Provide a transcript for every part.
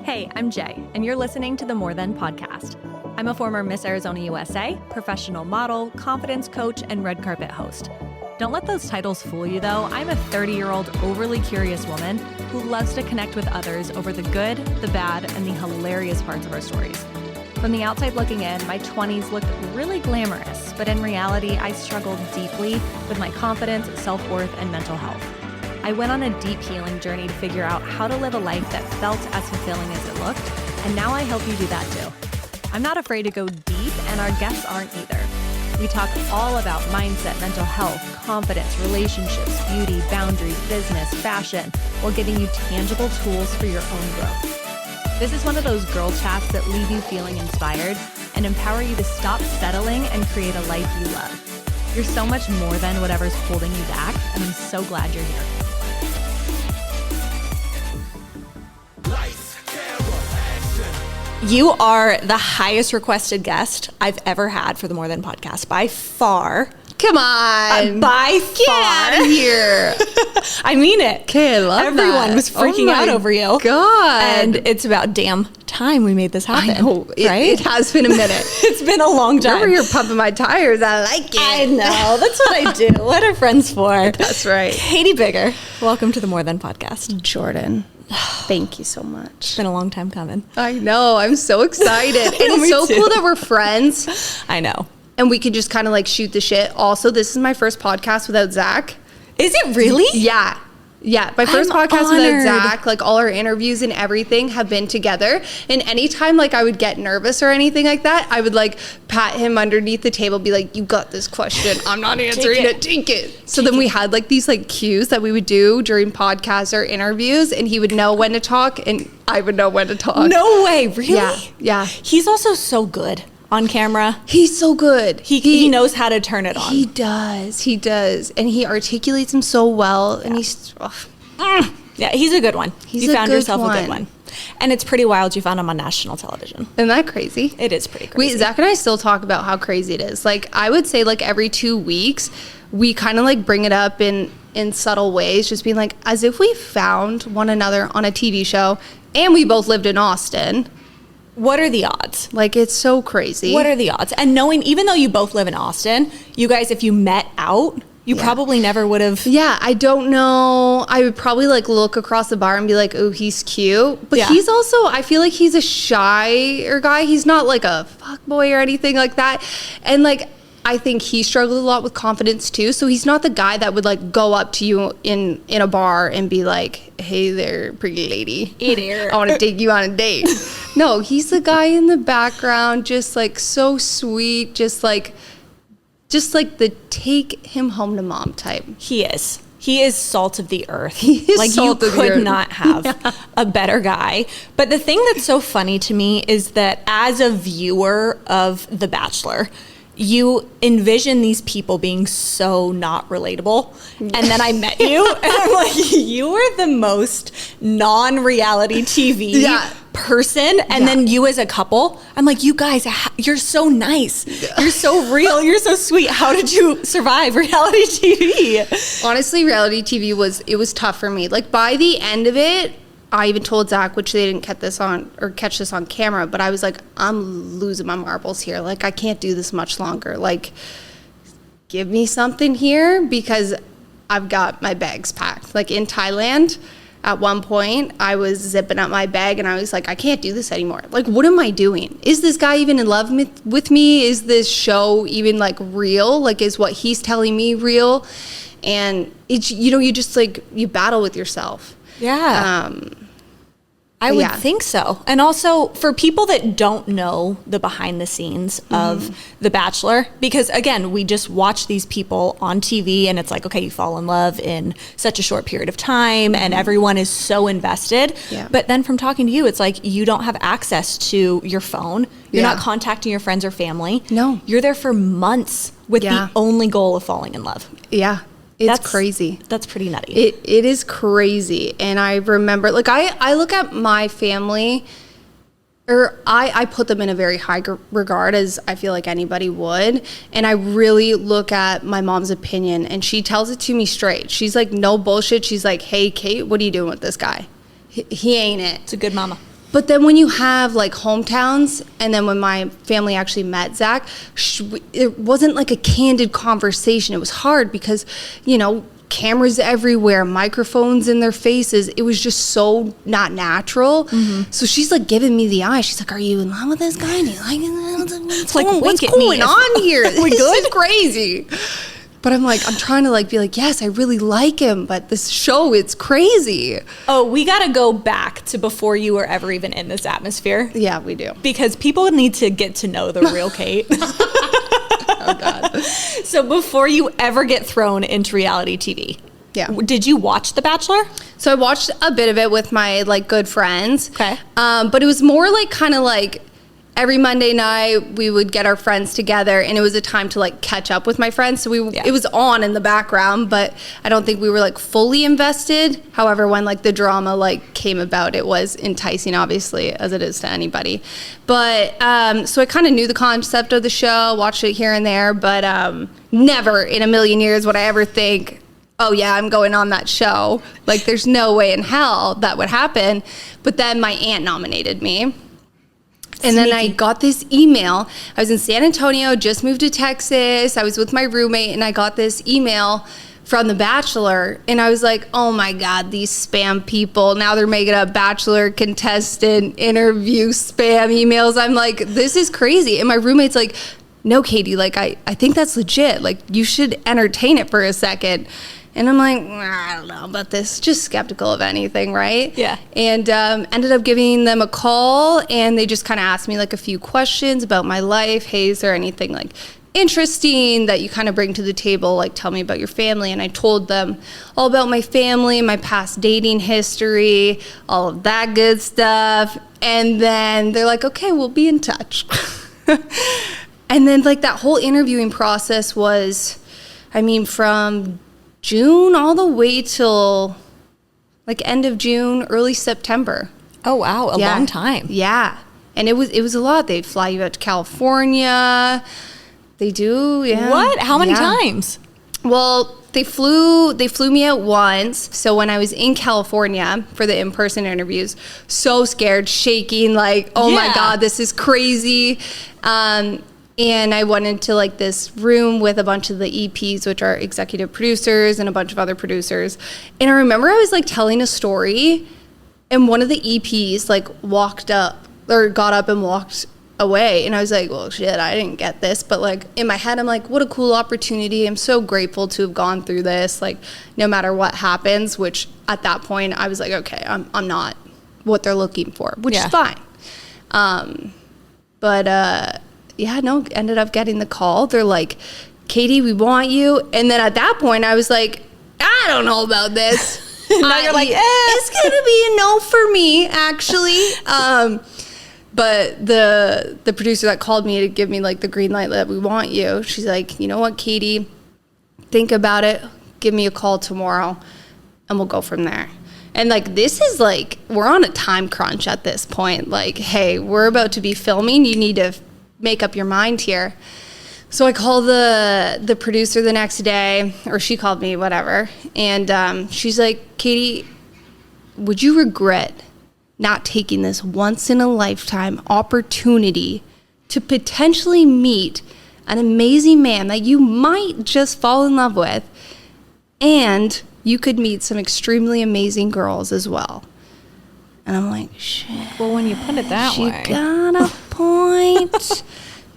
Hey, I'm Jay, and you're listening to the More Than podcast. I'm a former Miss Arizona USA, professional model, confidence coach, and red carpet host. Don't let those titles fool you, though. I'm a 30-year-old, overly curious woman who loves to connect with others over the good, the bad, and the hilarious parts of our stories. From the outside looking in, my 20s looked really glamorous, but in reality, I struggled deeply with my confidence, self-worth, and mental health. I went on a deep healing journey to figure out how to live a life that felt as fulfilling as it looked, and now I help you do that too. I'm not afraid to go deep, and our guests aren't either. We talk all about mindset, mental health, confidence, relationships, beauty, boundaries, business, fashion, while giving you tangible tools for your own growth. This is one of those girl chats that leave you feeling inspired and empower you to stop settling and create a life you love. You're so much more than whatever's holding you back, and I'm so glad you're here. You are the highest requested guest I've ever had for the More Than podcast, by far. Come on. By Get far. out of here. I mean it. Okay, I love Everyone that. was freaking out over you. God. And it's about damn time we made this happen. I know. Right? It has been a minute. It's been a long time. Remember, you're pumping my tires. I like it. I know. That's what I do. What are friends for? That's right. Kaity Biggar, welcome to the More Than podcast. Jordan, thank you so much. It's been a long time coming. I know. I'm so excited. And Me it's so too. cool that we're friends I know. and we could just kind of like shoot the shit. Also, this is my first podcast without Zach. Is it really? Yeah. Yeah, my first I'm podcast honored. without Zach, like all our interviews and everything have been together. And anytime like I would get nervous or anything like that, I would like pat him underneath the table, be like, you got this question. I'm not answering it. Take it. So then we had like these like cues that we would do during podcasts or interviews, and he would know when to talk and I would know when to talk. No way. Really? Yeah. Yeah. He's also so good on camera. He's so good. He knows how to turn it on. He does. He does. And he articulates him so well. And he's... Yeah, he's a good one. He's you a found good yourself a good one. one. And it's pretty wild you found him on national television. Isn't that crazy? It is pretty crazy. Zach and I still talk about how crazy it is. Like, I would say, like, every 2 weeks, we kind of, like, bring it up in subtle ways, just being like, as if we found one another on a TV show, and we both lived in Austin. What are the odds? Like, it's so crazy. What are the odds? And knowing, even though you both live in Austin, you guys, if you met out, you probably never would have. Yeah, I don't know. I would probably like look across the bar and be like, oh, he's cute. But Yeah. he's also, I feel like he's a shyer guy. He's not like a fuckboy or anything like that. And like, I think he struggled a lot with confidence too. So he's not the guy that would like go up to you in a bar and be like, hey there, pretty lady. Hey there. I want to take you on a date. No, he's the guy in the background, just like so sweet, just like the take him home to mom type. He is. He is salt of the earth. He is like salt you of the could earth. not have a better guy. But the thing that's so funny to me is that as a viewer of The Bachelor, you envision these people being so not relatable. And then I met you and I'm like, you are the most non-reality TV person. And then you as a couple, I'm like, you guys, you're so nice. You're so real. You're so sweet. How did you survive reality TV? Honestly, reality TV was tough for me. Like by the end of it, I even told Zach, which they didn't catch this on camera, but I was like, I'm losing my marbles here. Like, I can't do this much longer. Like, give me something here because I've got my bags packed. Like in Thailand, at one point, I was zipping up my bag and I was like, I can't do this anymore. Like, what am I doing? Is this guy even in love with me? Is this show even like real? Like, is what he's telling me real? And it's, you just like, you battle with yourself. Yeah. I would think so. And also for people that don't know the behind the scenes of The Bachelor, because again, we just watch these people on TV and it's like, okay, you fall in love in such a short period of time and everyone is so invested. Yeah. But then from talking to you, it's like you don't have access to your phone. You're not contacting your friends or family. No. You're there for months with the only goal of falling in love. Yeah. That's crazy. That's pretty nutty. It is crazy. And I remember, like, I look at my family, or I put them in a very high regard, as I feel like anybody would. And I really look at my mom's opinion, and she tells it to me straight. She's like, no bullshit. She's like, hey, Kate, what are you doing with this guy? He ain't it. It's a good mama. But then when you have like hometowns, and then when my family actually met Zach, it wasn't like a candid conversation. It was hard because, you know, cameras everywhere, microphones in their faces. It was just so not natural. So she's like giving me the eye. She's like, "Are you in love with this guy? Do you like it? What's going on here? This is crazy." But I'm like, I'm trying to like be like, yes, I really like him, but this show, it's crazy. Oh, we got to go back to before you were ever even in this atmosphere. Yeah, we do. Because people need to get to know the real Kate. Oh, God. So before you ever get thrown into reality TV, did you watch The Bachelor? So I watched a bit of it with my like good friends. Okay. But it was more like kind of like every Monday night we would get our friends together, and it was a time to like catch up with my friends. So it was on in the background, but I don't think we were like fully invested. However, when like the drama like came about, it was enticing, obviously, as it is to anybody. But so I kind of knew the concept of the show, watched it here and there, but never in a million years would I ever think, oh yeah, I'm going on that show. Like there's no way in hell that would happen. But then my aunt nominated me. And then I got this email. I was in San Antonio, just moved to Texas. I was with my roommate, and I got this email from The Bachelor. And I was like, oh my God, these spam people. Now they're making up Bachelor contestant interview spam emails. I'm like, this is crazy. And my roommate's like, no, Kaity, like, I think that's legit. Like, you should entertain it for a second. And I'm like, I don't know about this. Just skeptical of anything, right? Yeah. And ended up giving them a call, and they just kind of asked me like a few questions about my life. Hey, is there anything like interesting that you kind of bring to the table? Like, tell me about your family. And I told them all about my family, my past dating history, all of that good stuff. And then they're like, okay, we'll be in touch. And then like that whole interviewing process was, I mean, from June all the way till like end of June, early September. Oh wow, a long time. Yeah. And it was a lot. They'd fly you out to California. They do, yeah. What? How many times? Well, they flew me out once. So when I was in California for the in-person interviews, so scared, shaking, like, oh my God, this is crazy. And I went into like this room with a bunch of the EPs, which are executive producers, and a bunch of other producers. And I remember I was like telling a story, and one of the EPs like got up and walked away. And I was like, well, shit, I didn't get this. But like in my head, I'm like, what a cool opportunity. I'm so grateful to have gone through this, like no matter what happens, which at that point I was like, okay, I'm not what they're looking for, which is fine. Ended up getting the call. They're like, Kaity, we want you. And then at that point, I was like, I don't know about this. Now you're like, it's going to be a no for me, actually. But the producer that called me to give me like the green light that we want you, she's like, you know what, Kaity, think about it. Give me a call tomorrow, and we'll go from there. And like, this is like, we're on a time crunch at this point. Like, hey, we're about to be filming. You need to make up your mind here. So I called the producer the next day, or she called me, whatever. And she's like, Kaity, would you regret not taking this once in a lifetime opportunity to potentially meet an amazing man that you might just fall in love with, and you could meet some extremely amazing girls as well? And I'm like, shit. Well, when you put it that way. She got a point.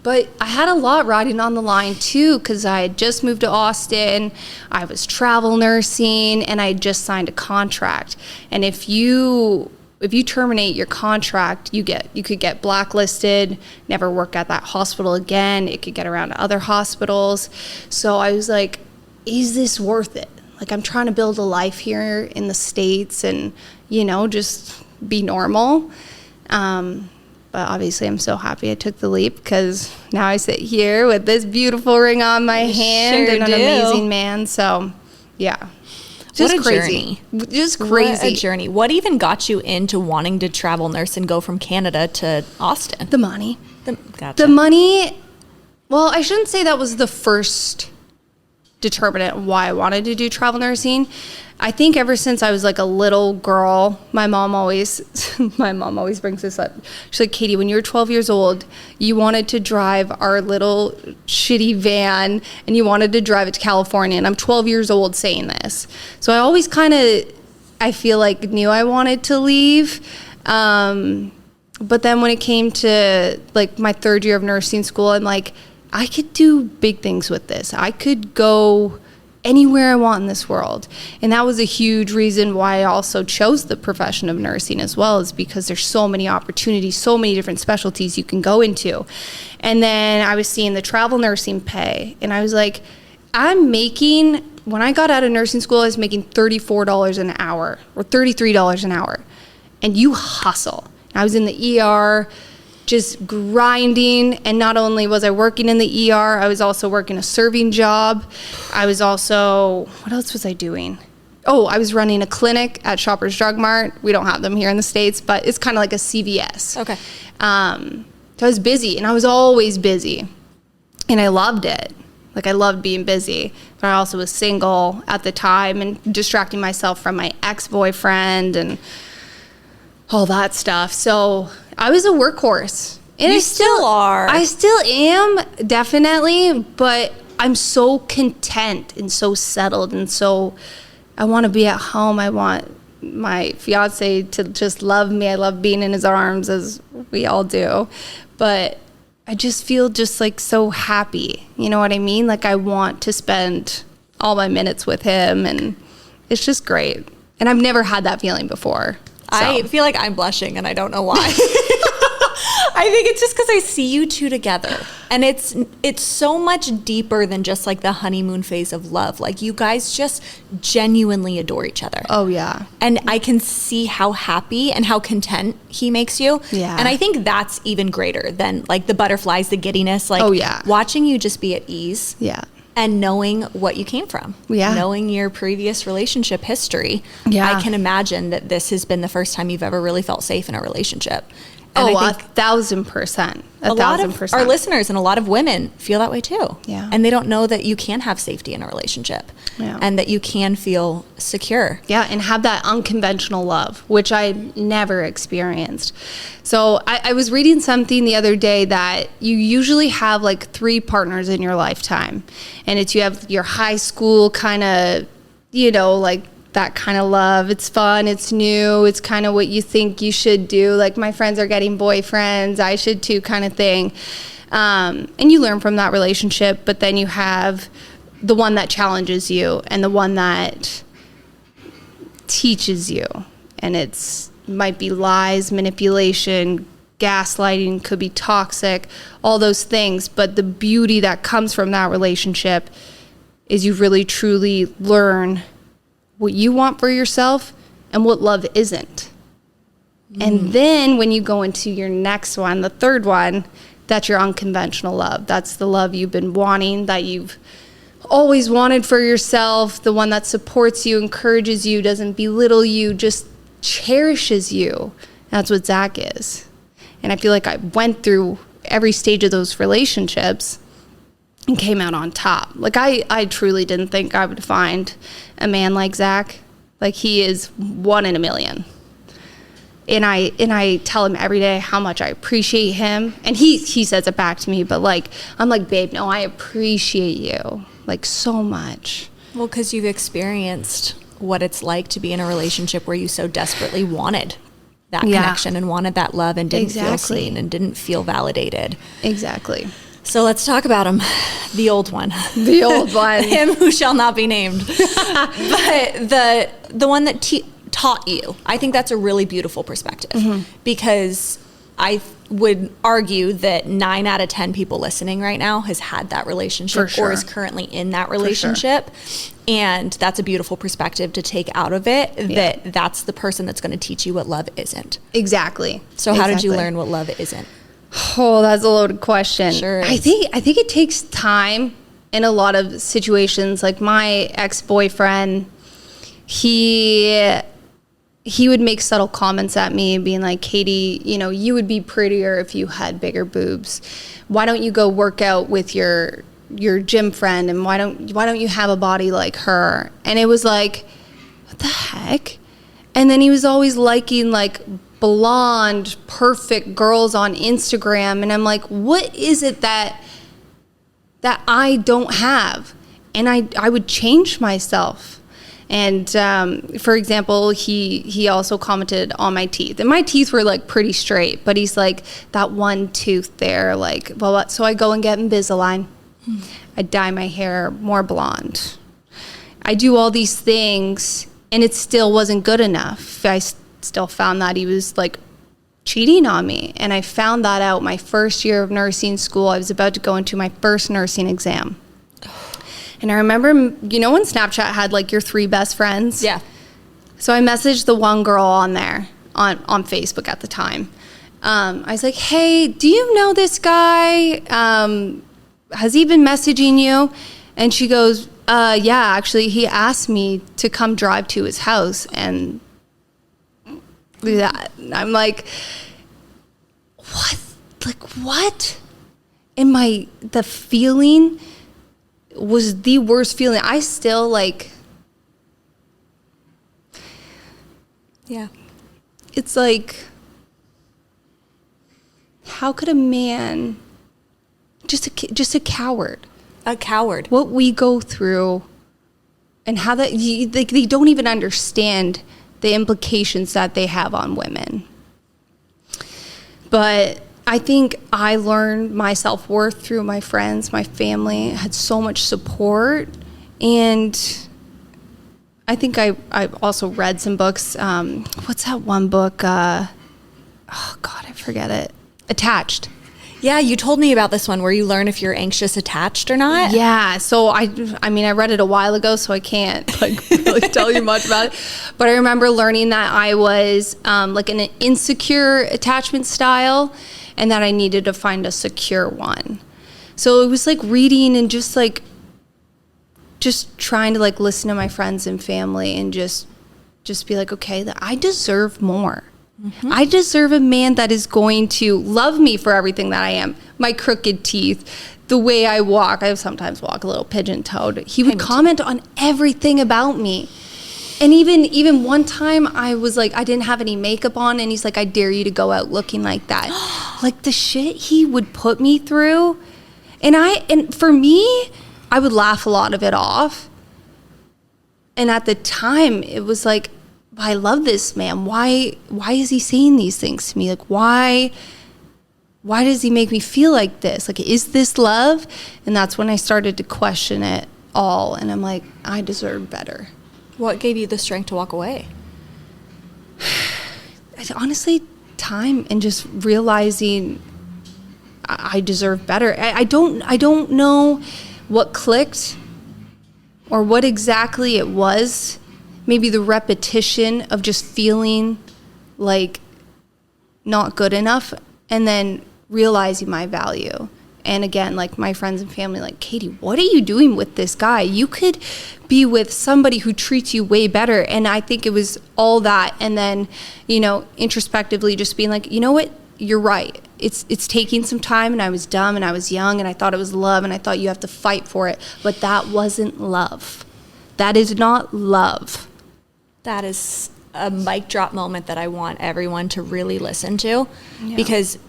But I had a lot riding on the line too, because I had just moved to Austin. I was travel nursing, and I had just signed a contract. And if you terminate your contract, you could get blacklisted, never work at that hospital again. It could get around to other hospitals. So I was like, is this worth it? Like, I'm trying to build a life here in the States and, just be normal. But obviously I'm so happy I took the leap, because now I sit here with this beautiful ring on my hand and an amazing man. So yeah. Just what a crazy. Journey. Just crazy. What a journey. What even got you into wanting to travel nurse and go from Canada to Austin? The money. Gotcha. The money, well, I shouldn't say that was the first determinant of why I wanted to do travel nursing. I think ever since I was like a little girl, my mom always brings this up. She's like, Katie, when you were 12 years old, you wanted to drive our little shitty van and you wanted to drive it to California. And I'm 12 years old saying this. So I always kind of, I feel like, knew I wanted to leave. But then when it came to like my third year of nursing school, I'm like, I could do big things with this. I could go anywhere I want in this world. And that was a huge reason why I also chose the profession of nursing as well, is because there's so many opportunities, so many different specialties you can go into. And then I was seeing the travel nursing pay, and I was like, when I got out of nursing school, I was making $34 an hour or $33 an hour. And you hustle. I was in the ER, just grinding, and not only was I working in the ER, I was also working a serving job. I was also, what else was I doing? Oh, I was running a clinic at Shoppers Drug Mart. We don't have them here in the States, but it's kind of like a CVS. Okay. So I was busy, and I was always busy, and I loved it. Like, I loved being busy, but I also was single at the time and distracting myself from my ex-boyfriend and all that stuff. So I was a workhorse. And you still are. I still am, definitely, but I'm so content and so settled, and so I want to be at home. I want my fiance to just love me. I love being in his arms, as we all do. But I just feel just like so happy. You know what I mean? Like, I want to spend all my minutes with him, and it's just great. And I've never had that feeling before. So. I feel like I'm blushing, and I don't know why. I think it's just because I see you two together, and it's so much deeper than just like the honeymoon phase of love. Like, you guys just genuinely adore each other. Oh yeah. And I can see how happy and how content he makes you. Yeah. And I think that's even greater than like the butterflies, the giddiness. Like, oh yeah, watching you just be at ease. Yeah. And knowing what you came from. Yeah. Knowing your previous relationship history. Yeah. I can imagine that this has been the first time you've ever really felt safe in a relationship. And I think 1,000%. A lot of our listeners and a lot of women feel that way too. Yeah. And they don't know that you can have safety in a relationship. Yeah. And that you can feel secure. Yeah, and have that unconventional love, which I never experienced. So I was reading something the other day that you usually have like 3 partners in your lifetime. And it's, you have your high school kind of, you know, like that kind of love. It's fun, it's new, it's kind of what you think you should do. Like, my friends are getting boyfriends, I should too, kind of thing. And you learn from that relationship, but then you have the one that challenges you and the one that teaches you. And it's might be lies, manipulation, gaslighting, could be toxic, all those things. But the beauty that comes from that relationship is you really truly learn what you want for yourself and what love isn't. And then when you go into your next one, the third one, that's your unconventional love. That's the love you've been wanting, that you've always wanted for yourself, the one that supports you, encourages you, doesn't belittle you, just cherishes you. That's what Zach is. And I feel like I went through every stage of those relationships and came out on top. Like, I truly didn't think I would find a man like Zach. Like, he is 1 in a million. And I tell him every day how much I appreciate him. And he says it back to me, but like, I'm like, babe, no, I appreciate you like so much. Well, because you've experienced what it's like to be in a relationship where you so desperately wanted that connection and wanted that love and didn't feel seen and didn't feel validated. Exactly. So let's talk about him, the old one. The old one. Him who shall not be named. But the one that taught you. I think that's a really beautiful perspective because I would argue that 9 out of 10 people listening right now has had that relationship or is currently in that relationship. And that's a beautiful perspective to take out of it, that that's the person that's going to teach you what love isn't. Exactly. So how did you learn what love isn't? Oh, that's a loaded question. Sure is. I think it takes time in a lot of situations. Like, my ex-boyfriend, he would make subtle comments at me being like, Katie, you know, you would be prettier if you had bigger boobs. Why don't you go work out with your your gym friend, and why don't you have a body like her? And it was like, what the heck? And then he was always liking like blonde, perfect girls on Instagram. And I'm like, what is it that I don't have? And I would change myself. And for example, he also commented on my teeth. And my teeth were like pretty straight, but he's like, that one tooth there, like, well, so I go and get Invisalign. I dye my hair more blonde. I do all these things, and it still wasn't good enough. I still found that he was like cheating on me. And I found that out my first year of nursing school. I was about to go into my first nursing exam. And I remember, you know, when Snapchat had like your 3 best friends? Yeah. So I messaged the one girl on there on Facebook at the time. I was like, hey, do you know this guy? Has he been messaging you? And she goes, yeah, actually, he asked me to come drive to his house. And I'm like, what? Like, what? And the feeling was the worst feeling. I still like, yeah. It's like, how could a man, just a coward. A coward. What we go through and how that, they don't even understand the implications that they have on women. But I think I learned my self-worth through my friends, my family, had so much support. And I think I also read some books. What's that one book? Oh God, I forget it. Attached. Yeah, you told me about this one where you learn if you're anxious attached or not. Yeah, so I mean, I read it a while ago, so I can't like really tell you much about it. But I remember learning that I was like an insecure attachment style, and that I needed to find a secure one. So it was like reading and just trying to like listen to my friends and family and just be like, okay, that I deserve more. Mm-hmm. I deserve a man that is going to love me for everything that I am. My crooked teeth, the way I walk. I sometimes walk a little pigeon-toed. He would comment on everything about me. And even one time I was like, I didn't have any makeup on, and he's like, I dare you to go out looking like that. Like the shit he would put me through. And for me, I would laugh a lot of it off. And at the time, it was like, I love this man. Why is he saying these things to me? Like, why does he make me feel like this? Like, is this love? And that's when I started to question it all. And I'm like, I deserve better. What gave you the strength to walk away? Honestly, time and just realizing I deserve better. I don't know what clicked or what exactly it was. Maybe the repetition of just feeling like not good enough and then realizing my value. And again, like my friends and family, like, Kaity, what are you doing with this guy? You could be with somebody who treats you way better. And I think it was all that. And then, you know, introspectively just being like, you know what? You're right. It's taking some time, and I was dumb and I was young and I thought it was love and I thought you have to fight for it. But that wasn't love. That is not love. That is a mic drop moment that I want everyone to really listen to, because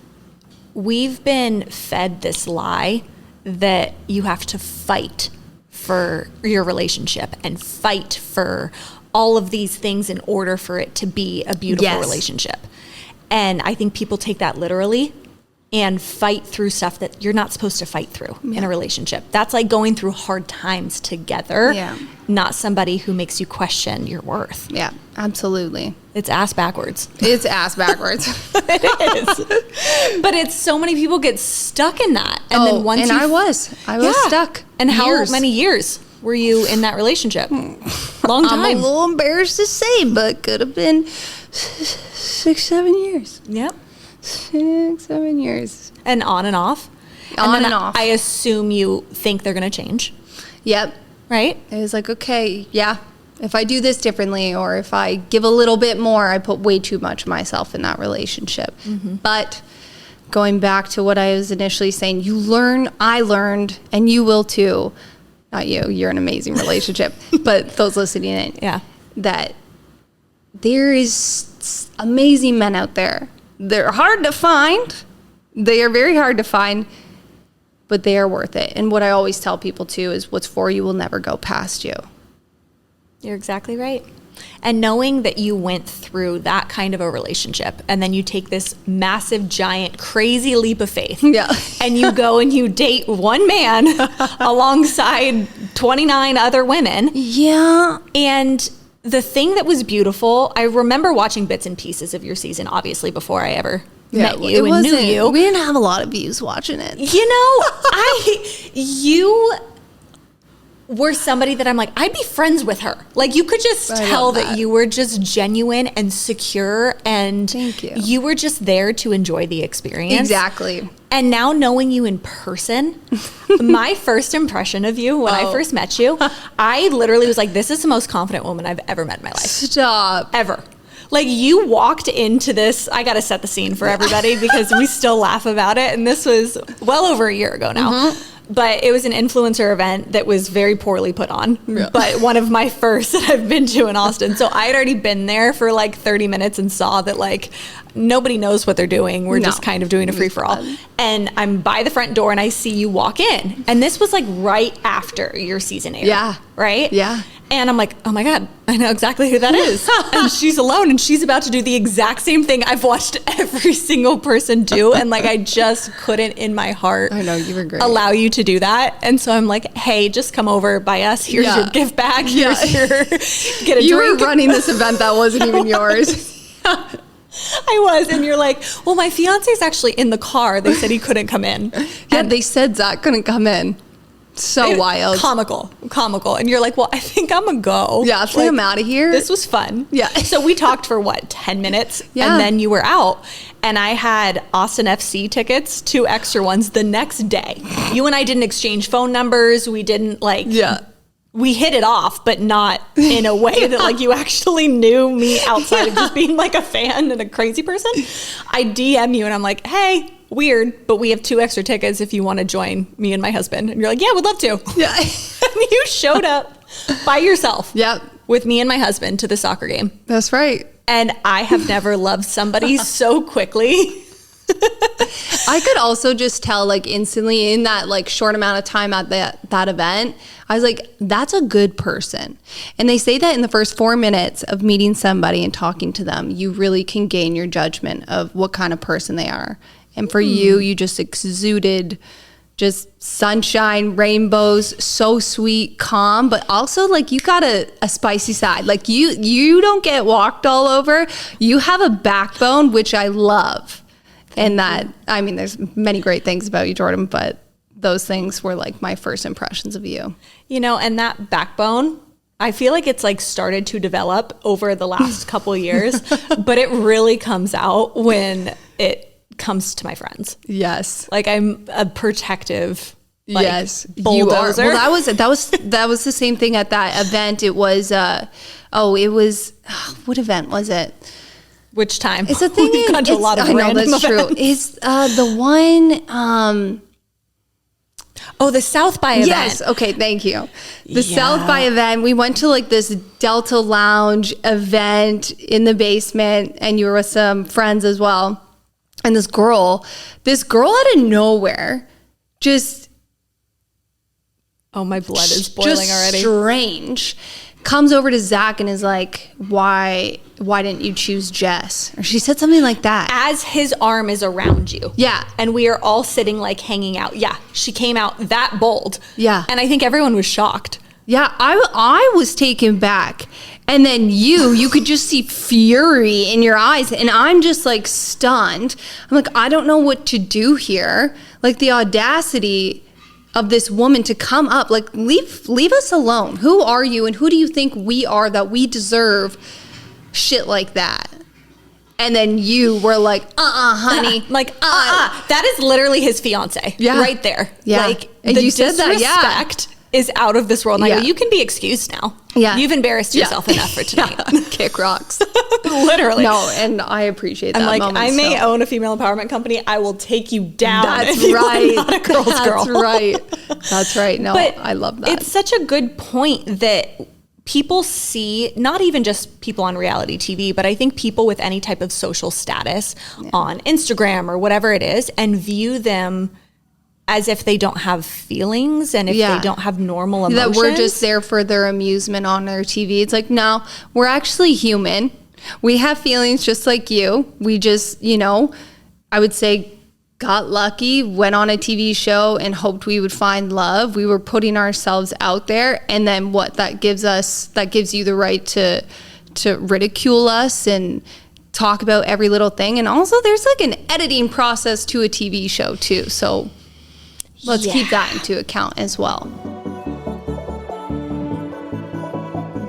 we've been fed this lie that you have to fight for your relationship and fight for all of these things in order for it to be a beautiful relationship. And I think people take that literally and fight through stuff that you're not supposed to fight through in a relationship. That's like going through hard times together, not somebody who makes you question your worth. Yeah, absolutely. It's ass backwards. It's ass backwards. It is. But it's so many people get stuck in that. And then once I was stuck. And how many years were you in that relationship? Long time. I'm a little embarrassed to say, but could have been 6-7 years. Yep. 6-7 years. And on and off? On and off. I assume you think they're going to change. Yep. Right? It was like, okay, if I do this differently or if I give a little bit more, I put way too much of myself in that relationship. Mm-hmm. But going back to what I was initially saying, I learned, and you will too. Not you, you're an amazing relationship, but those listening in, Yeah. that there is amazing men out there. They're hard to find. They are very hard to find, but they are worth it. And what I always tell people too is what's for you will never go past you. You're exactly right. And knowing that you went through that kind of a relationship and then you take this massive, giant, crazy leap of faith. Yeah. And you go and you date one man alongside 29 other women. Yeah. And the thing that was beautiful, I remember watching bits and pieces of your season, obviously, before I ever met you and knew you. We didn't have a lot of views watching it. You know, you were somebody that I'm like, I'd be friends with her. Like, you could just tell that you were just genuine and secure, and thank you. You were just there to enjoy the experience. Exactly. And now knowing you in person, my first impression of you when I first met you, I literally was like, this is the most confident woman I've ever met in my life. Stop. Ever. Like, you walked into this, I got to set the scene for everybody because we still laugh about it. And this was well over a year ago now. Mm-hmm. But it was an influencer event that was very poorly put on. Yeah. But one of my first that I've been to in Austin. So I had already been there for like 30 minutes and saw that like nobody knows what they're doing. We're just kind of doing a free for all. And I'm by the front door and I see you walk in. And this was like right after your season aired. Yeah. Right? Yeah. And I'm like, oh my God, I know exactly who that is. And she's alone and she's about to do the exact same thing I've watched every single person do. And like, I just couldn't in my heart I know, you were great. Allow you to do that. And so I'm like, hey, just come over by us. Here's your gift bag. Here's your, get a you drink. were running this event that wasn't even yours. I was. And you're like, well, my fiance's actually in the car. They said he couldn't come in. Yeah, they said Zach couldn't come in. So wild. Comical. And you're like, well, I think I'm gonna go. Yeah, I think I'm out of here. This was fun. Yeah. So we talked for what, 10 minutes? Yeah. And then you were out. And I had Austin FC tickets, 2 extra ones the next day. You and I didn't exchange phone numbers. We didn't like, we hit it off, but not in a way that like you actually knew me outside of just being like a fan and a crazy person. I DM you and I'm like, hey, weird, but we have 2 extra tickets if you want to join me and my husband. And you're like, yeah, we'd love to. Yeah. And you showed up by yourself. Yep. With me and my husband to the soccer game. That's right. And I have never loved somebody so quickly. I could also just tell like instantly in that like short amount of time at that event, I was like, that's a good person. And they say that in the first 4 minutes of meeting somebody and talking to them, you really can gain your judgment of what kind of person they are. And for you just exuded just sunshine, rainbows, so sweet, calm, but also like you got a spicy side. Like you don't get walked all over. You have a backbone, which I love. And that, I mean, there's many great things about you, Jordan, but those things were like my first impressions of you. You know, and that backbone, I feel like it's like started to develop over the last couple years, but it really comes out when it comes to my friends. Yes. Like I'm a protective bulldozer. You are. Well, that was the same thing at that event. It was what event was it? Which time? It's a thing. We've gone to a lot of random that's events. True. It's the one the South by event. Yes. Okay. Thank you. The South by event. We went to like this Delta Lounge event in the basement, and you were with some friends as well. And this girl out of nowhere, just my blood is boiling already. Strange. Comes over to Zach and is like, why didn't you choose Jess? Or she said something like that. As his arm is around you. Yeah. And we are all sitting like hanging out. Yeah. She came out that bold. Yeah. And I think everyone was shocked. Yeah. I was taken back. And then you could just see fury in your eyes. And I'm just like stunned. I'm like, I don't know what to do here. Like the audacity of this woman to come up, like leave us alone. Who are you and who do you think we are that we deserve shit like that? And then you were like, honey. That is literally his fiance. Yeah. Right there. Yeah. Like and the you said that, disrespect is out of this world. And I Yeah. go, you can be excused now. Yeah. You've embarrassed yourself enough for tonight. Kick rocks. Literally. No, and I appreciate that I'm like, moment, I may so. own a female empowerment company. I will take you down. That's if you are right. not a girl's girl. That's right. That's right. No, But I love that. It's such a good point that people see, not even just people on reality TV, but I think people with any type of social status on Instagram or whatever it is, and view them as if they don't have feelings and if they don't have normal emotions. That we're just there for their amusement on their TV. It's like, no, we're actually human. We have feelings just like you. We just, I would say got lucky, went on a TV show and hoped we would find love. We were putting ourselves out there. And then what that gives you the right to ridicule us and talk about every little thing. And also there's like an editing process to a TV show too. So let's keep that into account as well.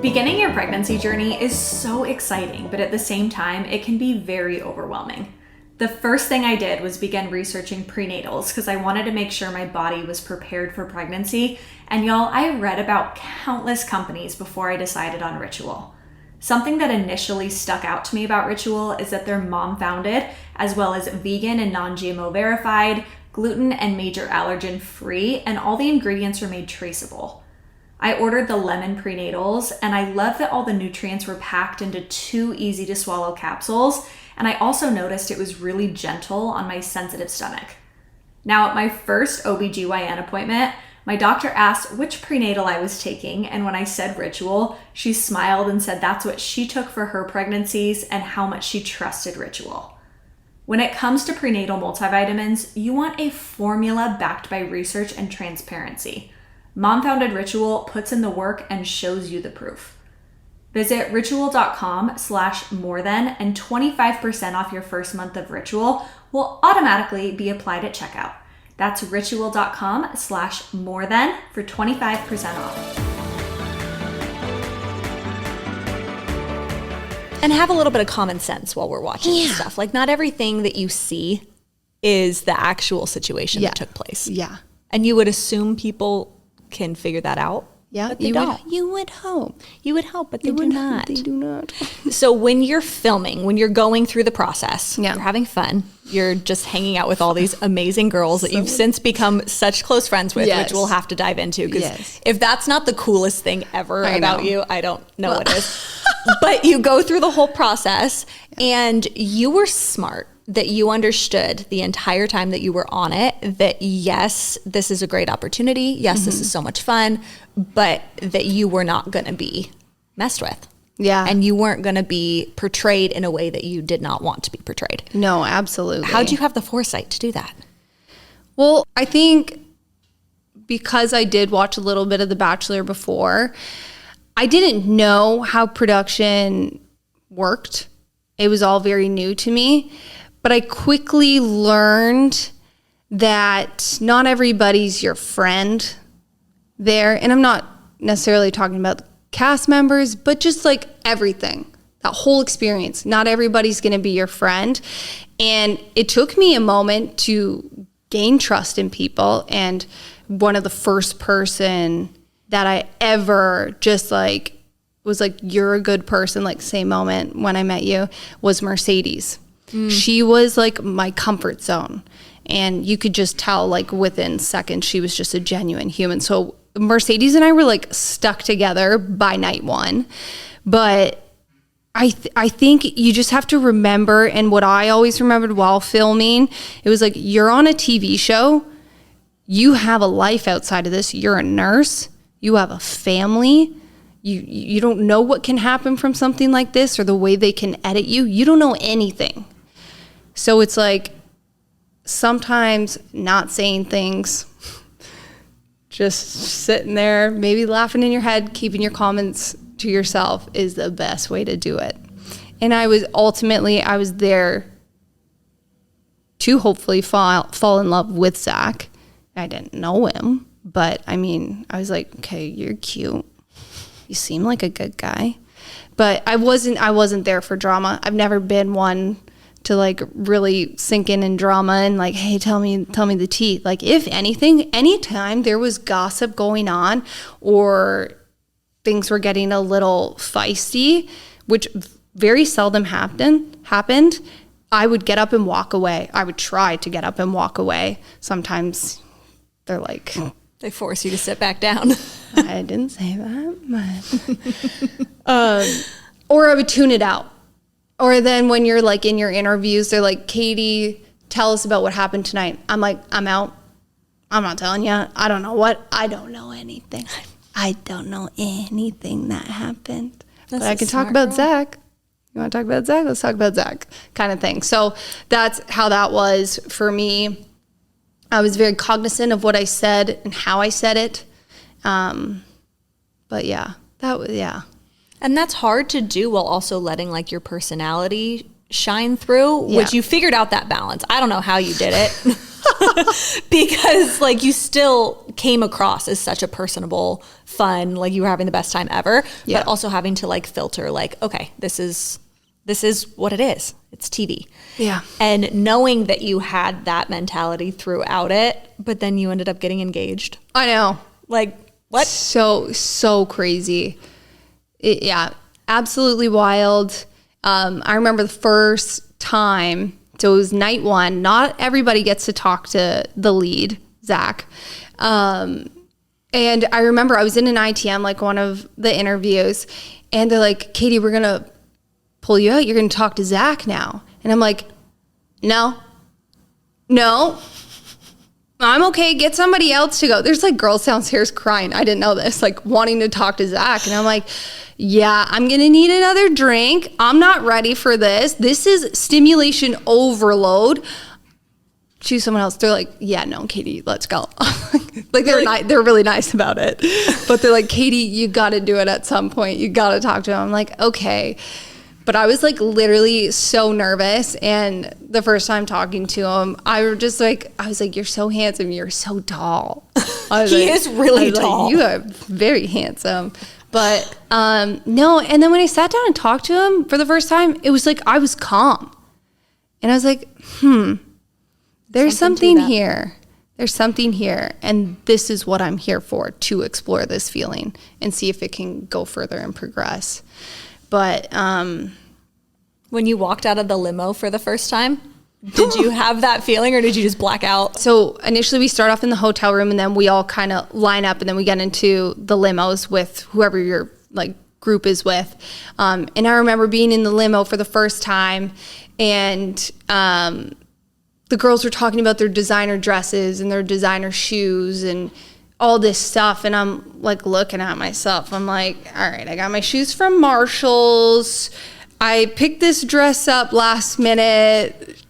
Beginning your pregnancy journey is so exciting, but at the same time, it can be very overwhelming. The first thing I did was begin researching prenatals because I wanted to make sure my body was prepared for pregnancy. And y'all, I read about countless companies before I decided on Ritual. Something that initially stuck out to me about Ritual is that they're mom-founded, as well as vegan and non-GMO verified, gluten and major allergen free, and all the ingredients are made traceable. I ordered the lemon prenatals, and I love that all the nutrients were packed into 2 easy to swallow capsules, and I also noticed it was really gentle on my sensitive stomach. Now at my first OBGYN appointment, my doctor asked which prenatal I was taking, and when I said Ritual, she smiled and said that's what she took for her pregnancies and how much she trusted Ritual. When it comes to prenatal multivitamins, you want a formula backed by research and transparency. Mom-founded Ritual puts in the work and shows you the proof. Visit ritual.com/morethan and 25% off your first month of Ritual will automatically be applied at checkout. That's ritual.com/morethan for 25% off. And have a little bit of common sense while we're watching this stuff. Like, not everything that you see is the actual situation that took place. Yeah. And you would assume people can figure that out. Yeah. But they don't. You would hope. You would hope, but they do not. They do not. So when you're filming, when you're going through the process, Yeah. you're having fun, you're just hanging out with all these amazing girls that you've since become such close friends with, Yes. which we'll have to dive into. Because Yes. if that's not the coolest thing ever about know. you, I don't know what is. But you go through the whole process, and you were smart that you understood the entire time that you were on it that yes, this is a great opportunity. Yes, this is so much fun, but that you were not going to be messed with. Yeah. And you weren't going to be portrayed in a way that you did not want to be portrayed. No, absolutely. How'd you have the foresight to do that? Well, I think because I did watch a little bit of The Bachelor before, I didn't know how production worked. It was all very new to me. But I quickly learned that not everybody's your friend there. And I'm not necessarily talking about the cast members, but just like everything, that whole experience. Not everybody's going to be your friend. And it took me a moment to gain trust in people. And one of the first person that I ever just like was like, you're a good person, like same moment when I met you, was Mercedes. She was like my comfort zone. And you could just tell like within seconds, she was just a genuine human. So Mercedes and I were like stuck together by night 1. But I think you just have to remember, and what I always remembered while filming, it was like, you're on a TV show. You have a life outside of this. You're a nurse. You have a family. You don't know what can happen from something like this or the way they can edit you. You don't know anything. So it's like sometimes not saying things, just sitting there, maybe laughing in your head, keeping your comments to yourself is the best way to do it. And I was there to hopefully fall in love with Zach. I didn't know him, but I mean, I was like, okay, you're cute. You seem like a good guy. But I wasn't there for drama. I've never been one to like really sink in drama and like, hey, tell me the tea. Like, if anything, anytime there was gossip going on or things were getting a little feisty, which very seldom happened, I would get up and walk away. I would try to get up and walk away. Sometimes they're like, they force you to sit back down. I didn't say that, but or I would tune it out. Or then when you're like in your interviews, they're like, Kaity, tell us about what happened tonight. I'm like, I'm out. I'm not telling you. I don't know anything. I don't know anything that happened. But I can talk about Zach. You want to talk about Zach? Let's talk about Zach, kind of thing. So that's how that was for me. I was very cognizant of what I said and how I said it. But yeah, yeah. And that's hard to do while also letting like your personality shine through, which you figured out that balance. I don't know how you did it because like you still came across as such a personable, fun, like you were having the best time ever, but also having to like filter like, okay, this is what it is. It's TV. Yeah. And knowing that you had that mentality throughout it, but then you ended up getting engaged. I know. Like what? So crazy. Yeah, absolutely wild. I remember the first time, so it was night one. Not everybody gets to talk to the lead, Zach. And I remember I was in an ITM, like one of the interviews, and they're like, Kaity, we're going to pull you out. You're going to talk to Zach now. And I'm like, no, I'm okay. Get somebody else to go. There's like girls downstairs crying. I didn't know this, like wanting to talk to Zach. And I'm like, yeah, I'm going to need another drink. I'm not ready for this. This is stimulation overload. Choose someone else. They're like, yeah, no, Kaity, let's go. Like they're really nice about it. But they're like, Kaity, you got to do it at some point. You got to talk to him. I'm like, okay. But I was like literally so nervous. And the first time talking to him, I was like, you're so handsome. You're so tall. He is really tall. Like, you are very handsome. But no. And then when I sat down and talked to him for the first time, it was like I was calm. And I was like, there's something here. There's something here. And this is what I'm here for, to explore this feeling and see if it can go further and progress. But when you walked out of the limo for the first time, did you have that feeling or did you just black out? So initially we start off in the hotel room and then we all kind of line up and then we get into the limos with whoever your like group is with. And I remember being in the limo for the first time and the girls were talking about their designer dresses and their designer shoes and all this stuff. And I'm like looking at myself. I'm like, all right, I got my shoes from Marshall's. I picked this dress up last minute.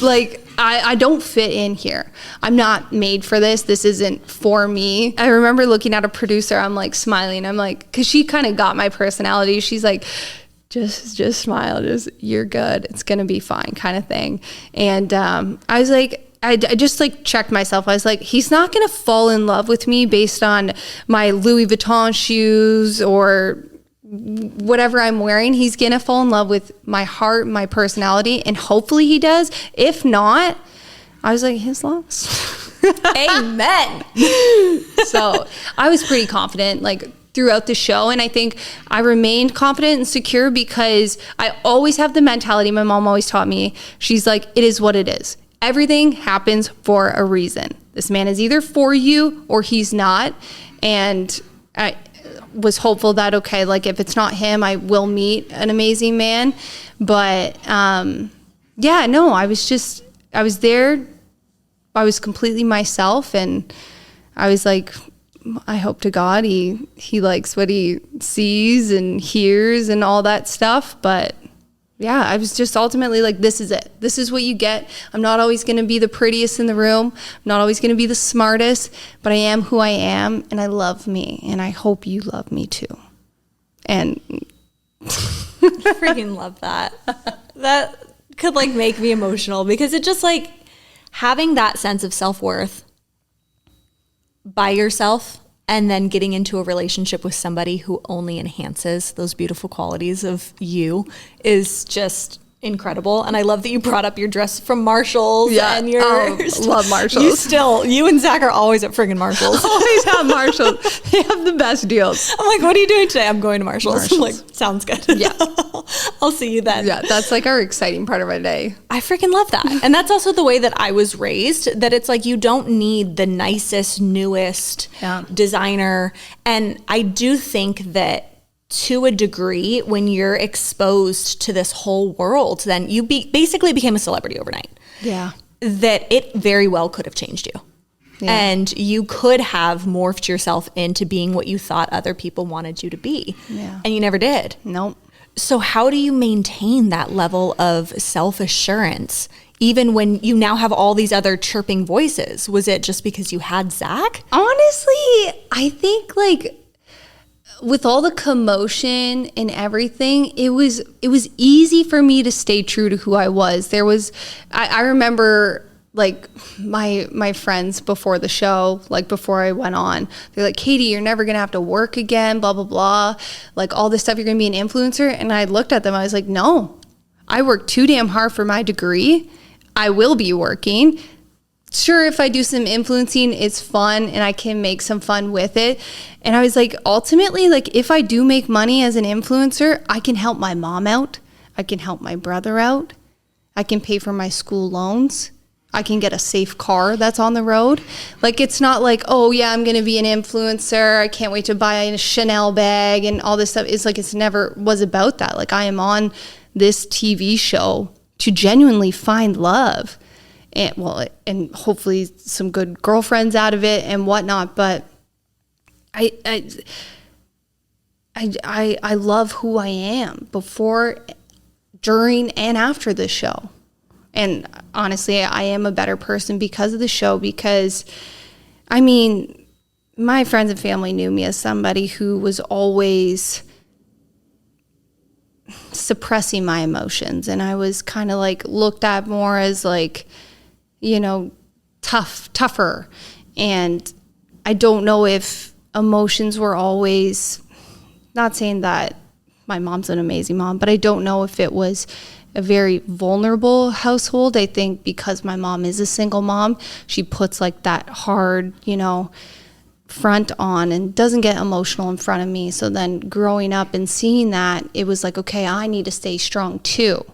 Like, I don't fit in here. I'm not made for this. This isn't for me. I remember looking at a producer. I'm like smiling. I'm like, because she kind of got my personality. She's like, just smile. You're good. It's going to be fine kind of thing. And I was like, I just like checked myself. I was like, he's not going to fall in love with me based on my Louis Vuitton shoes or whatever I'm wearing. He's going to fall in love with my heart, my personality, and hopefully he does. If not, I was like, his loss. Amen. So I was pretty confident like throughout the show. And I think I remained confident and secure because I always have the mentality my mom always taught me. She's like, it is what it is. Everything happens for a reason. This man is either for you or he's not. And I was hopeful that, okay, like if it's not him, I will meet an amazing man. But yeah, no, I was there. I was completely myself. And I was like, I hope to God he likes what he sees and hears and all that stuff. But yeah, I was just ultimately like, this is it. This is what you get. I'm not always going to be the prettiest in the room. I'm not always going to be the smartest, but I am who I am, and I love me, and I hope you love me too. And I freaking love that. That could like make me emotional because it just like having that sense of self-worth by yourself and then getting into a relationship with somebody who only enhances those beautiful qualities of you is just incredible. And I love that you brought up your dress from Marshall's. Yeah. And your love Marshalls. You and Zach are always at friggin' Marshall's. Always have Marshalls. They have the best deals. I'm like, what are you doing today? I'm going to Marshall's. I'm like, sounds good. Yeah. I'll see you then. Yeah, that's like our exciting part of our day. I freaking love that. And that's also the way that I was raised, that it's like you don't need the nicest, newest designer. And I do think that to a degree, when you're exposed to this whole world, then you basically became a celebrity overnight. Yeah. That it very well could have changed you. Yeah. And you could have morphed yourself into being what you thought other people wanted you to be. Yeah. And you never did. Nope. So how do you maintain that level of self-assurance even when you now have all these other chirping voices? Was it just because you had Zach? Honestly, I think like with all the commotion and everything, it was easy for me to stay true to who I was. I remember like my friends before the show, like before I went on, they're like, Kaity, you're never going to have to work again, blah, blah, blah. Like all this stuff, you're going to be an influencer. And I looked at them, I was like, no, I worked too damn hard for my degree. I will be working. Sure, if I do some influencing, it's fun and I can make some fun with it. And I was like, ultimately, like if I do make money as an influencer, I can help my mom out. I can help my brother out. I can pay for my school loans. I can get a safe car that's on the road. Like, it's not like, oh yeah, I'm going to be an influencer. I can't wait to buy a Chanel bag and all this stuff. It's like, it's never was about that. Like, I am on this TV show to genuinely find love. And hopefully some good girlfriends out of it and whatnot. But I love who I am before, during, and after the show. And honestly, I am a better person because of the show. Because, I mean, my friends and family knew me as somebody who was always suppressing my emotions, and I was kind of like looked at more as like, you know, tougher. And I don't know if emotions were always, not saying that my mom's an amazing mom, but I don't know if it was a very vulnerable household. I think because my mom is a single mom, she puts like that hard, you know, front on and doesn't get emotional in front of me. So then growing up and seeing that, it was like, okay, I need to stay strong too.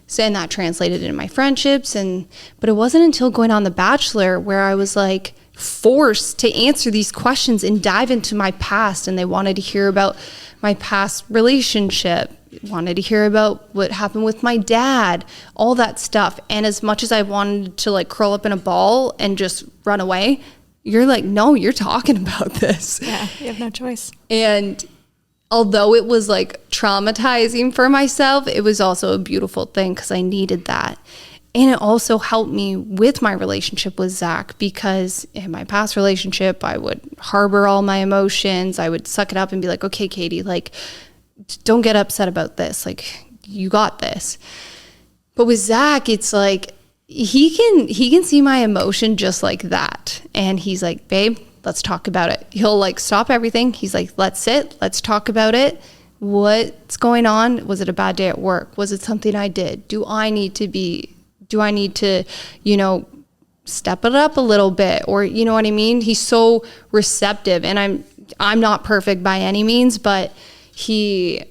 So, and that translated into my friendships. But it wasn't until going on The Bachelor where I was like forced to answer these questions and dive into my past. And they wanted to hear about my past relationship, wanted to hear about what happened with my dad, all that stuff. And as much as I wanted to like curl up in a ball and just run away, you're like, no, you're talking about this. Yeah, you have no choice. And although it was like traumatizing for myself, it was also a beautiful thing because I needed that. And it also helped me with my relationship with Zach, because in my past relationship, I would harbor all my emotions. I would suck it up and be like, okay, Kaity, like, don't get upset about this. Like, you got this. But with Zach, it's like, he can see my emotion just like that. And he's like, babe, let's talk about it. He'll like stop everything. He's like, let's sit, let's talk about it. What's going on? Was it a bad day at work? Was it something I did? Do I need to, you know, step it up a little bit? Or, you know what I mean? He's so receptive, and I'm not perfect by any means, but he's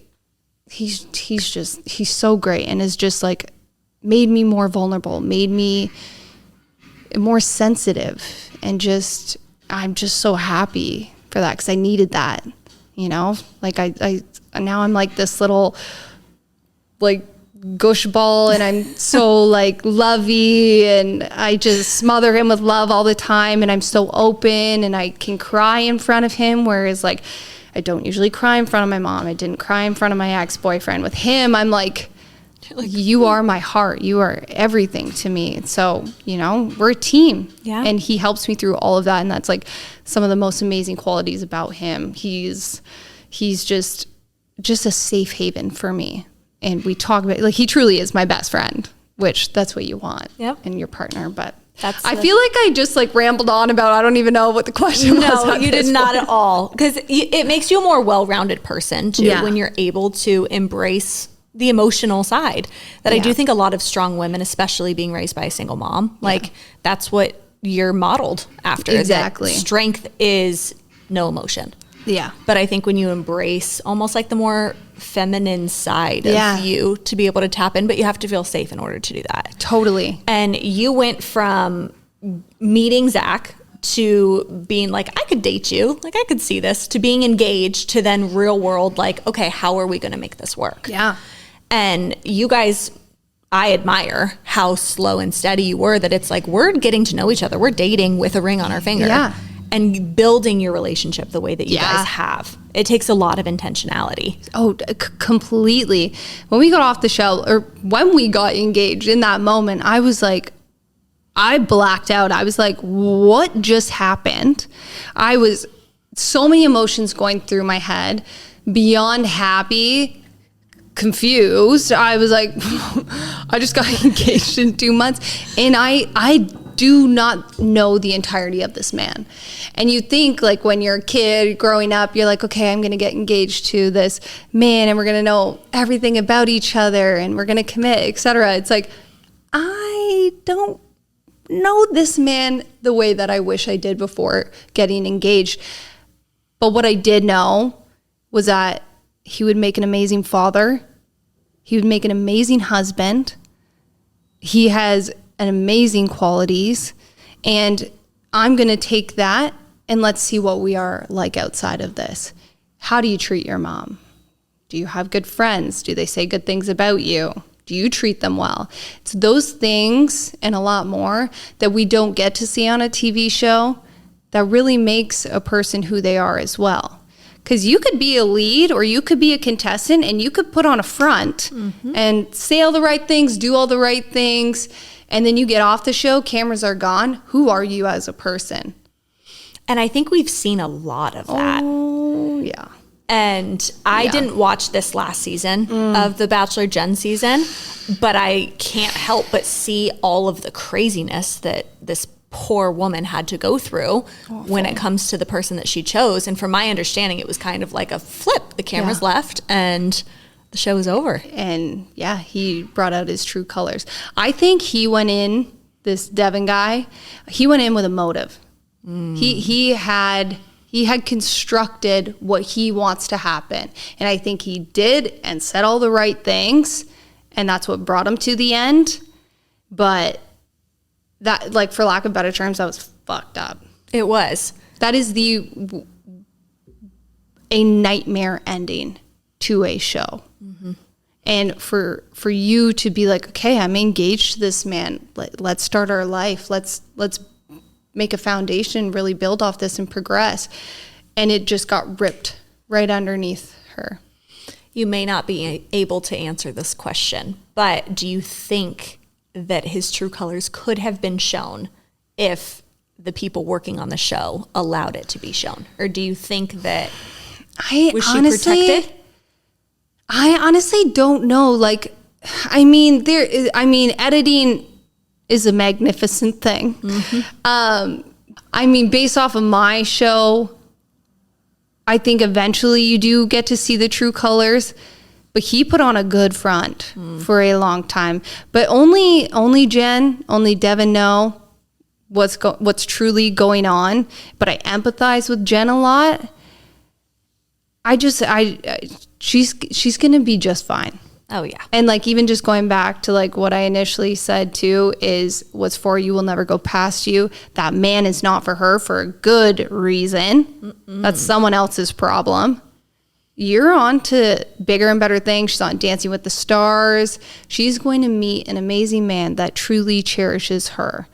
so great, and is just like made me more vulnerable, made me more sensitive, and just, I'm just so happy for that, because I needed that, you know? Like I now I'm like this little like gush ball, and I'm so like lovey, and I just smother him with love all the time, and I'm so open, and I can cry in front of him, whereas like I don't usually cry in front of my mom. I didn't cry in front of my ex-boyfriend. With him, I'm like, you are my heart. You are everything to me. So, you know, we're a team. Yeah. And he helps me through all of that. And that's like some of the most amazing qualities about him. He's just a safe haven for me. And we talk about, like, he truly is my best friend, which that's what you want in your partner. But I feel like I just like rambled on about, I don't even know what the question was. No, you did not at all. Because it makes you a more well-rounded person too, when you're able to embrace the emotional side that I Yeah. do think a lot of strong women, especially being raised by a single mom, like that's what you're modeled after. Exactly. That strength is no emotion. Yeah. But I think when you embrace almost like the more feminine side of you to be able to tap in, but you have to feel safe in order to do that. Totally. And you went from meeting Zach to being like, I could date you, like I could see this, to being engaged, to then real world, like, okay, how are we going to make this work? Yeah. And you guys, I admire how slow and steady you were, that it's like, we're getting to know each other. We're dating with a ring on our finger. Yeah. And building your relationship the way that you Yeah. guys have. It takes a lot of intentionality. Oh, completely. When we got off the show, or when we got engaged, in that moment, I was like, I blacked out. I was like, what just happened? I was so many emotions going through my head, beyond happy, confused. I was like, I just got engaged in 2 months, and I do not know the entirety of this man. And you think, like, when you're a kid growing up, you're like, okay, I'm going to get engaged to this man and we're going to know everything about each other and we're going to commit, etc. It's like, I don't know this man the way that I wish I did before getting engaged. But what I did know was that he would make an amazing father. He would make an amazing husband. He has an amazing qualities, and I'm going to take that and let's see what we are like outside of this. How do you treat your mom? Do you have good friends? Do they say good things about you? Do you treat them well? It's those things and a lot more that we don't get to see on a TV show that really makes a person who they are as well. Because you could be a lead or you could be a contestant and you could put on a front and say all the right things, do all the right things, and then you get off the show, cameras are gone. Who are you as a person? And I think we've seen a lot of that. Oh, yeah. And I didn't watch this last season of the Bachelor Gen season, but I can't help but see all of the craziness that this poor woman had to go through when it comes to the person that she chose. And from my understanding, it was kind of like a flip. The cameras left and the show was over. And yeah, he brought out his true colors. I think he went in, this Devin guy, he went in with a motive. He had constructed what he wants to happen. And I think he did and said all the right things. And that's what brought him to the end. But that, like, for lack of better terms, that was fucked up. It was. That is a nightmare ending to a show. And for you to be like, okay, I'm engaged to this man. Let's start our life. Let's make a foundation, really build off this and progress. And it just got ripped right underneath her. You may not be able to answer this question, but do you think that his true colors could have been shown if the people working on the show allowed it to be shown? Or do you think that was she protected? I honestly don't know. Like, I mean, editing is a magnificent thing. I mean, based off of my show, I think eventually you do get to see the true colors, but he put on a good front for a long time. But only Devin know what's truly going on. But I empathize with Jen a lot. She's gonna be just fine. Oh yeah. And like, even just going back to like what I initially said too, is what's for you will never go past you. That man is not for her for a good reason. That's someone else's problem. You're on to bigger and better things. She's on Dancing with the Stars. She's going to meet an amazing man that truly cherishes her.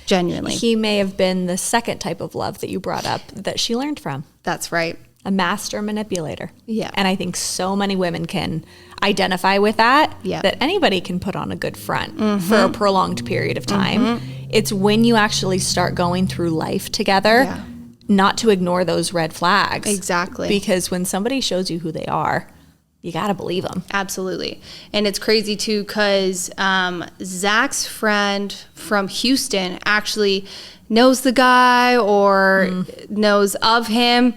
Genuinely. He may have been the second type of love that you brought up that she learned from. That's right. A master manipulator. Yeah. And I think so many women can identify with that, Yeah. that anybody can put on a good front for a prolonged period of time. It's when you actually start going through life together, not to ignore those red flags. Exactly. Because when somebody shows you who they are, you got to believe them. Absolutely. And it's crazy too, because Zach's friend from Houston actually knows the guy or knows of him.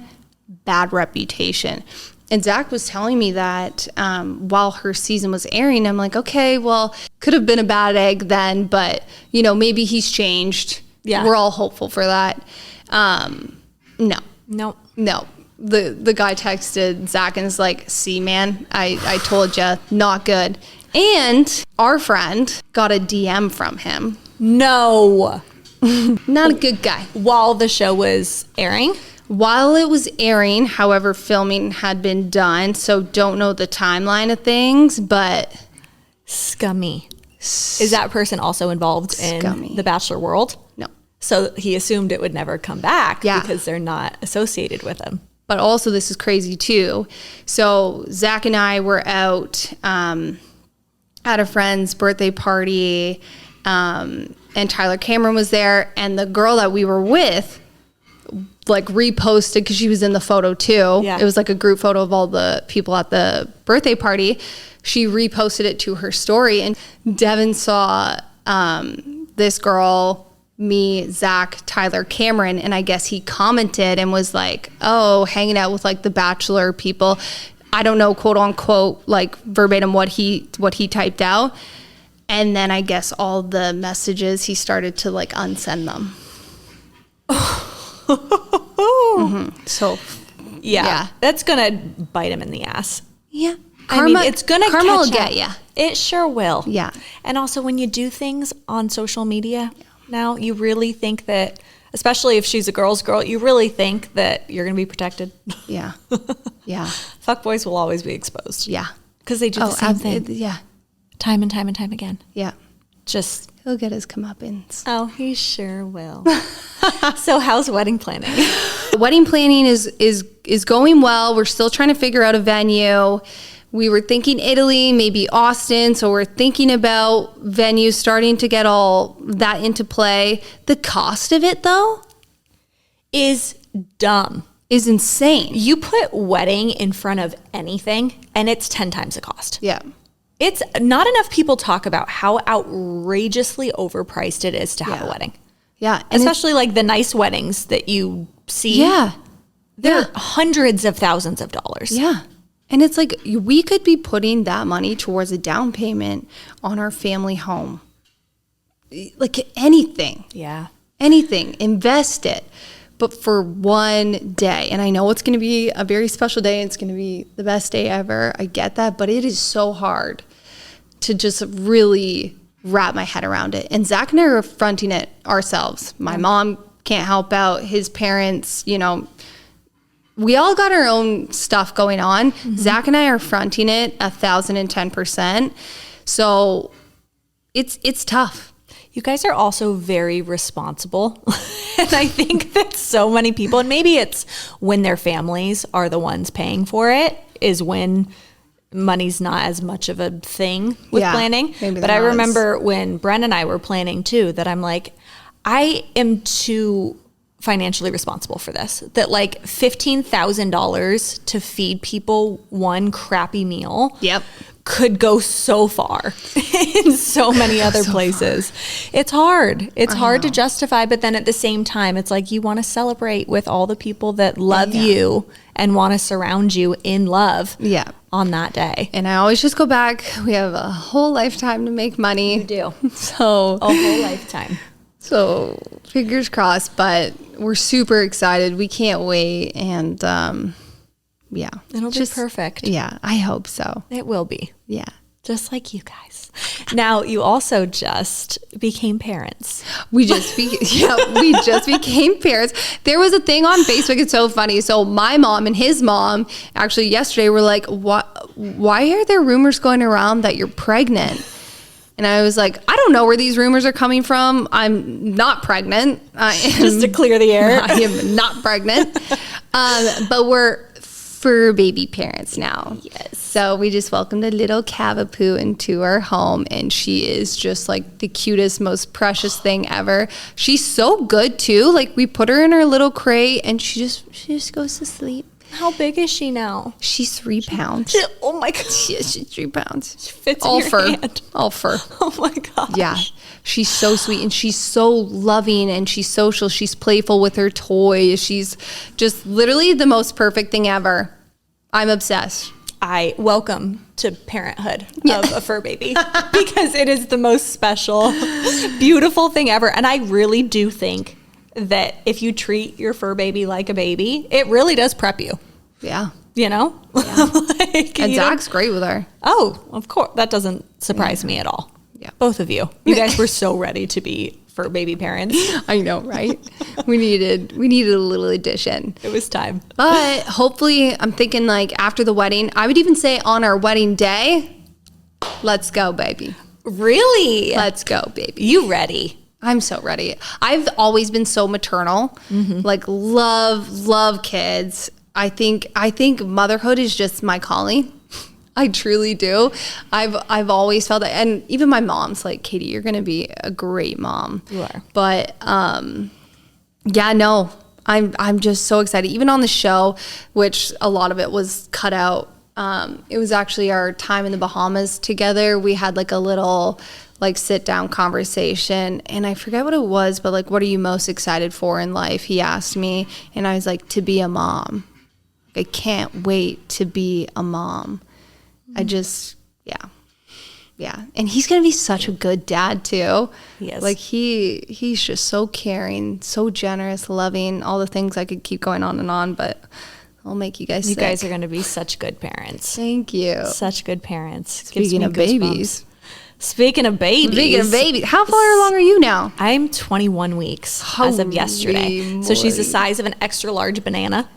Bad reputation. And Zach was telling me that while her season was airing, I'm like, okay, well, could have been a bad egg then, but, you know, maybe he's changed. Yeah. We're all hopeful for that. No. Nope. No. The guy texted Zach and is like, see, man, I told you, not good. And our friend got a DM from him. No. Not a good guy. While the show was airing? While it was airing, however, filming had been done, so don't know the timeline of things, but... Scummy. Is that person also involved in the Bachelor world? No. So he assumed it would never come back Yeah. because they're not associated with him. But also, this is crazy too. So Zach and I were out at a friend's birthday party, and Tyler Cameron was there, and the girl that we were with like reposted, because she was in the photo too. Yeah. It was like a group photo of all the people at the birthday party. She reposted it to her story, and Devin saw this girl, me, Zach, Tyler Cameron, and I guess he commented and was like, oh, hanging out with like the Bachelor people. I don't know, quote unquote, like verbatim what he typed out. And then I guess all the messages, he started to like unsend them. So Yeah. That's going to bite him in the ass. yeah. It's going to karma catch will up. get you. It sure will. Yeah. And also when you do things on social media now, you really think that, especially if she's a girl's girl, you really think that you're going to be protected. Yeah. Yeah. Fuckboys will always be exposed. Yeah. Because they do the same thing. Yeah. Time and time and time again. Yeah. Just, He'll get his comeuppance. oh, he sure will. So how's wedding planning? Wedding planning is going well. We're still trying to figure out a venue. We were thinking Italy, maybe Austin. So we're thinking about venues, starting to get all that into play. The cost of it, though, Is dumb. is insane. You put wedding in front of anything and it's 10 times the cost. Yeah. It's not enough people talk about how outrageously overpriced it is to have a wedding. Yeah. And Especially like the nice weddings that you see. yeah. They're hundreds of thousands of dollars. Yeah. And it's like we could be putting that money towards a down payment on our family home. Like anything. Yeah. Anything. Invest it. But for one day. And I know it's going to be a very special day. And it's going to be the best day ever. I get that. But it is so hard to just really wrap my head around it. And Zach and I are fronting it ourselves. My mom can't help out. His parents, you know, we all got our own stuff going on. Mm-hmm. Zach and I are fronting it 1,010%. So it's tough. You guys are also very responsible. And I think that so many people, and maybe it's when their families are the ones paying for it, is when money's not as much of a thing with planning. But I remember when Bren and I were planning too, that I'm like, I am too financially responsible for this. That like $15,000 to feed people one crappy meal could go so far in so many other places. It's hard. It's hard to justify, but then at the same time, it's like you want to celebrate with all the people that love you and want to surround you in love on that day. And I always just go back. We have a whole lifetime to make money. You do. So a whole lifetime. So fingers crossed, but we're super excited. We can't wait. And It'll be perfect. Yeah, I hope so. It will be. Yeah. Just like you guys. Now, you also just became parents. We just became parents. There was a thing on Facebook. It's so funny. So my mom and his mom actually yesterday were like, why are there rumors going around that you're pregnant? And I was like, I don't know where these rumors are coming from. I'm not pregnant. Just to clear the air. I am not pregnant. But we're fur baby parents now. Yes. So we just welcomed a little Cavapoo into our home, and she is just like the cutest, most precious thing ever. She's so good too. Like we put her in her little crate and she just goes to sleep. How big is she now? She's 3 pounds. Oh my God. She's 3 pounds. She fits all in your fur. hand. All fur. Oh my gosh. Yeah. She's so sweet and she's so loving and she's social. She's playful with her toys. She's just literally the most perfect thing ever. I'm obsessed. I welcome to parenthood of a fur baby because it is the most special, beautiful thing ever. And I really do think that if you treat your fur baby like a baby, it really does prep you. Yeah. You know? Yeah. Like, And Zach's great with her. Oh, of course. That doesn't surprise me at all. Yeah. Both of you. You guys were so ready to be fur baby parents. I know, right? we needed a little addition. It was time. But hopefully, I'm thinking like after the wedding, I would even say on our wedding day, let's go, baby. Really? Let's go, baby. You ready? I'm so ready. I've always been so maternal, like love kids. I think motherhood is just my calling. I truly do. I've always felt that, and even my mom's like, Kaity, you're gonna be a great mom. You are. But yeah, no, I'm just so excited. Even on the show, which a lot of it was cut out. It was actually our time in the Bahamas together. We had like a little like sit down conversation, and I forget what it was, but like, what are you most excited for in life? He asked me, and I was like, to be a mom. I can't wait to be a mom. I just, yeah. And he's going to be such a good dad too. He is. Like he's just so caring, so generous, loving, all the things. I could keep going on and on, but I'll make you guys sick. You guys are going to be such good parents. Thank you. Such good parents. Speaking of babies. Speaking of babies. How far along are you now? I'm 21 weeks as of yesterday. Holy So she's the moly. size of an extra large banana.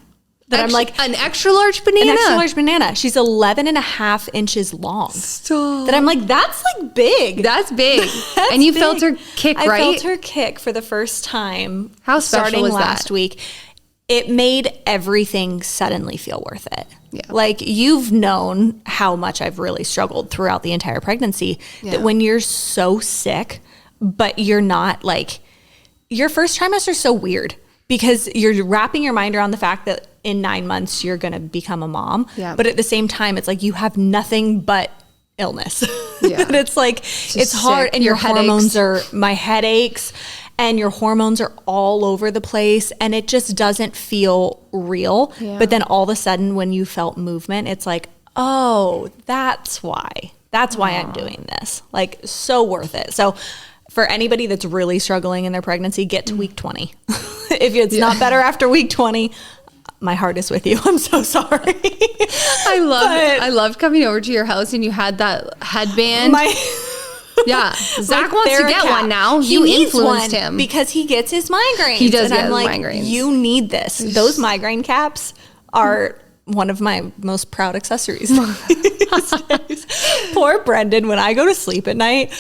That I'm like, an extra large banana. an extra large banana. She's 11 and a half inches long. Stop. That I'm like, that's like big. That's big. That's And you big. felt her kick, right? I felt her kick for the first time. How special starting was last that? week. It made everything suddenly feel worth it. Yeah. Like, you've known how much I've really struggled throughout the entire pregnancy. Yeah. That when you're so sick, but you're not like, your first trimester is so weird because you're wrapping your mind around the fact that in 9 months you're going to become a mom. Yeah. But at the same time, it's like you have nothing but illness. Yeah. And it's like, it's hard. sick. And your Your hormones my headaches and your hormones are all over the place and it just doesn't feel real. Yeah. But then all of a sudden when you felt movement, it's like, oh, that's why I'm doing this. Like, so worth it. So for anybody that's really struggling in their pregnancy, get to week 20. If it's not better after week 20, my heart is with you. I'm so sorry. I loved coming over to your house and you had that headband. Yeah. Zach Like, wants to get Theracat. one now. He You needs influenced one him. because he gets his migraines. He does and get I'm his like, migraines. you need this. Those migraine caps are one of my most proud accessories. these days. Poor Brendan, when I go to sleep at night,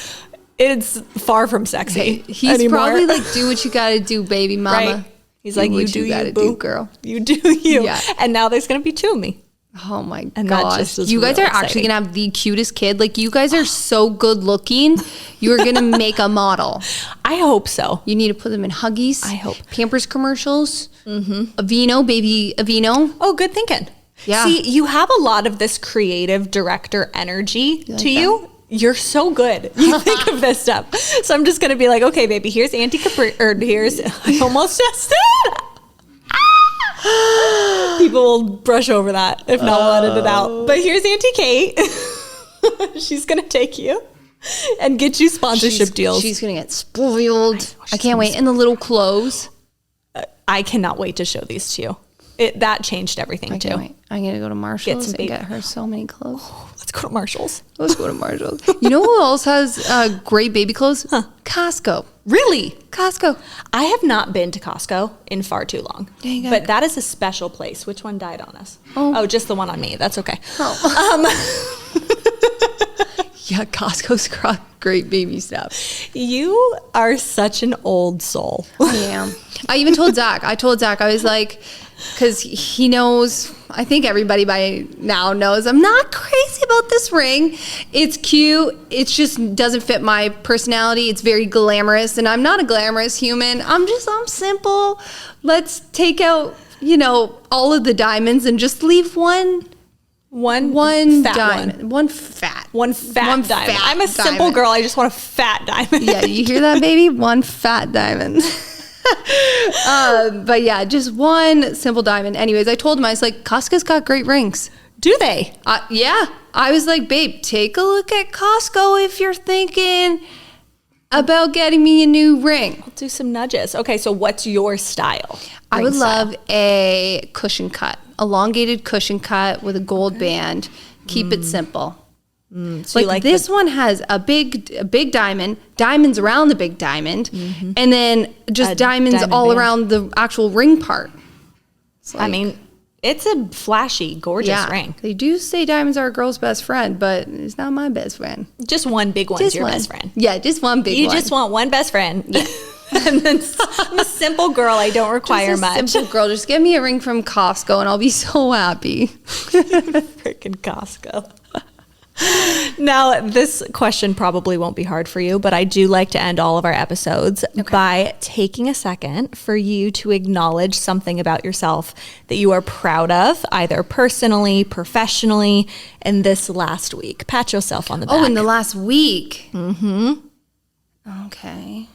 it's far from sexy. He's anymore. probably like, do what you got to do, baby mama. right. He's like, you what do you, gotta boo. do, girl. You do you. Yeah. And now there's going to be 2 of me. Oh my And that gosh. just is You guys real are actually exciting. going to have the cutest kid. Like, you guys are so good looking. You are going to make a model. I hope so. You need to put them in Huggies. I hope. Pampers commercials. Aveeno, baby Aveeno. Oh, good thinking. Yeah. See, you have a lot of this creative director energy like to you. You're so good. You think of this stuff. So I'm just going to be like, okay, baby, here's Auntie Capri, or here's, I almost just said. People will brush over that. If not, we'll edit it out. But here's Auntie Kate. She's going to take you and get you sponsorship deals. She's going to get spoiled. I can't wait. And the little clothes. I cannot wait to show these to you. That changed everything too. Can't wait. I'm going to go to Marshall's some and baby- get her so many clothes. Let's go to Marshall's. Let's go to Marshall's. You know who else has great baby clothes? Costco. Really? Costco. I have not been to Costco in far too long. Yeah, you but that is a special place. Which one died on us? Oh. Just the one on me. That's okay. Yeah, Costco's got great baby stuff. You are such an old soul. I am. I even told Zach. I was like, because he knows, I think everybody by now knows I'm not crazy about this ring. It's cute. It just doesn't fit my personality. It's very glamorous, and I'm not a glamorous human. I'm simple. Let's take out, all of the diamonds and just leave one fat diamond. One fat diamond. fat I'm a simple diamond. girl. I just want a fat diamond. Yeah, you hear that, baby? One fat diamond. But yeah, just one simple diamond. Anyways, I told him, I was like, Costco's got great rings. Do they? Yeah. I was like, babe, take a look at Costco if you're thinking about getting me a new ring. I'll do some nudges. Okay, so what's your style? I would love a cushion cut, elongated cushion cut with a gold band. Keep it simple. So like this one has a big diamond, diamonds around the big diamond, and then just diamonds diamond all band. around the actual ring part. I mean, it's a flashy, gorgeous ring. They do say diamonds are a girl's best friend, but it's not my best friend. Just one big one's your best friend. Yeah, just one big one. You just want one best friend. Yeah. And then I'm a simple girl. I don't require just a much. simple girl. Just get me a ring from Costco and I'll be so happy. Freaking Costco. Now, this question probably won't be hard for you, but I do like to end all of our episodes by taking a second for you to acknowledge something about yourself that you are proud of, either personally, professionally, in this last week. Pat yourself on the back. Oh, in the last week? Mm-hmm. Okay.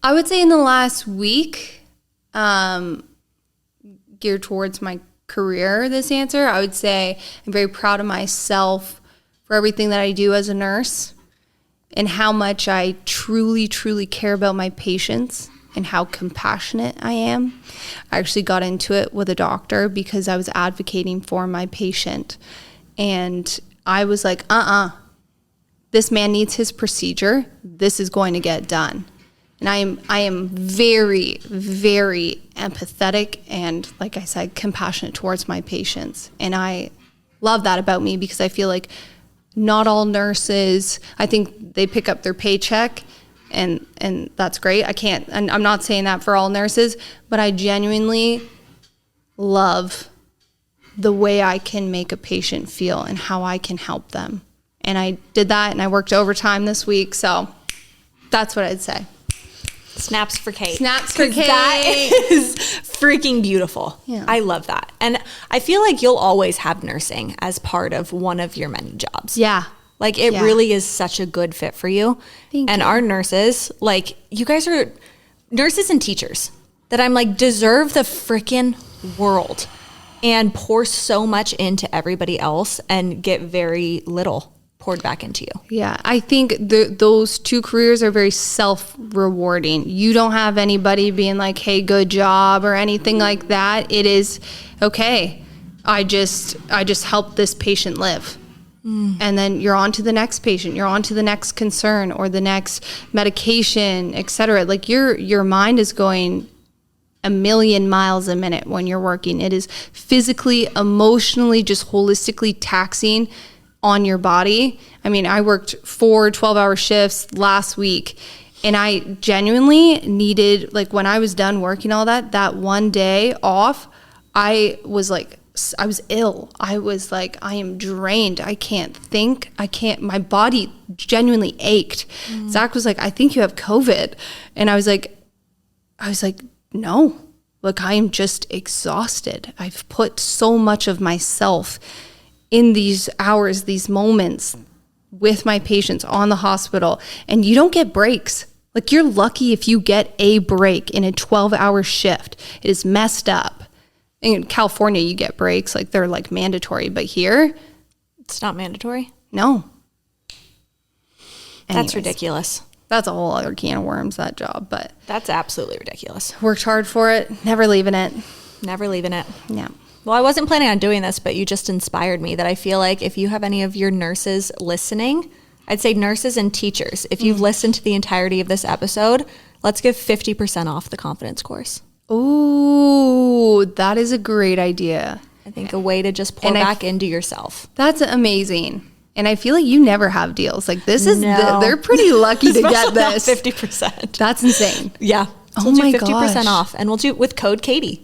I would say in the last week, geared towards my career, this answer, I would say I'm very proud of myself for everything that I do as a nurse and how much I truly, truly care about my patients and how compassionate I am. I actually got into it with a doctor because I was advocating for my patient. And I was like, this man needs his procedure. This is going to get done. And I am very, very empathetic and, like I said, compassionate towards my patients. And I love that about me because I feel like not all nurses, I think they pick up their paycheck and that's great. And I'm not saying that for all nurses, but I genuinely love the way I can make a patient feel and how I can help them. And I did that and I worked overtime this week. So that's what I'd say. Snaps for Kate. Snaps for Kate. That is freaking beautiful. Yeah. I love that. And I feel like you'll always have nursing as part of one of your many jobs. Yeah. Like it really is such a good fit for you. Thank you. Our nurses, like you guys are nurses and teachers that I'm like deserve the freaking world and pour so much into everybody else and get very little poured back into you. Yeah, I think those two careers are very self-rewarding. You don't have anybody being like, hey, good job or anything like that. It is, okay, I just helped this patient live. And then you're on to the next patient. You're on to the next concern or the next medication, et cetera. Like your mind is going a million miles a minute when you're working. It is physically, emotionally, just holistically taxing on your body. I mean, I worked 4 12-hour shifts last week and I genuinely needed, like when I was done working all that one day off, I was ill. I was like, I am drained. I can't think. My body genuinely ached. Zach was like, I think you have COVID. And I was like, no, look, I am just exhausted. I've put so much of myself in these hours, these moments with my patients on the hospital, and you don't get breaks. Like you're lucky if you get a break in a 12-hour shift. It is messed up. In California, you get breaks, like they're like mandatory, but here, it's not mandatory. No. That's ridiculous. That's a whole other can of worms, that job, but that's absolutely ridiculous. Worked hard for it, never leaving it. Never leaving it. Yeah. Well, I wasn't planning on doing this, but you just inspired me that I feel like if you have any of your nurses listening, I'd say nurses and teachers, if you've listened to the entirety of this episode, let's give 50% off the confidence course. Ooh, that is a great idea. I think a way to just pour back into yourself. That's amazing. And I feel like you never have deals. Like this is, they're pretty lucky to get this. 50%. That's insane. Yeah. So Oh my gosh. 50% gosh. off. And we'll do it with code Kaity.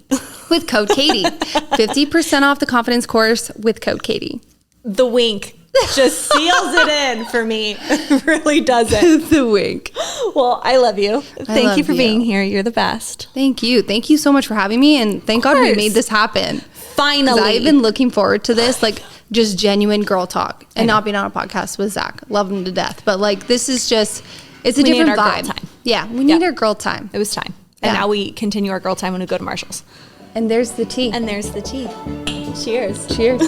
With code Kaity. 50% off the confidence course with code Kaity. The wink just seals it in for me. It really does it. The wink. Well, I love you. Thank you for being here. You're the best. Thank you. Thank you so much for having me. And thank God we made this happen. Finally. I've been looking forward to this, like just genuine girl talk and not being on a podcast with Zach. Love him to death. But like, this is just, it's a different vibe. Girl time. Yeah. We need our girl time. It was time. And now we continue our girl time when we go to Marshall's. And there's the tea. And there's the tea. Cheers. Cheers.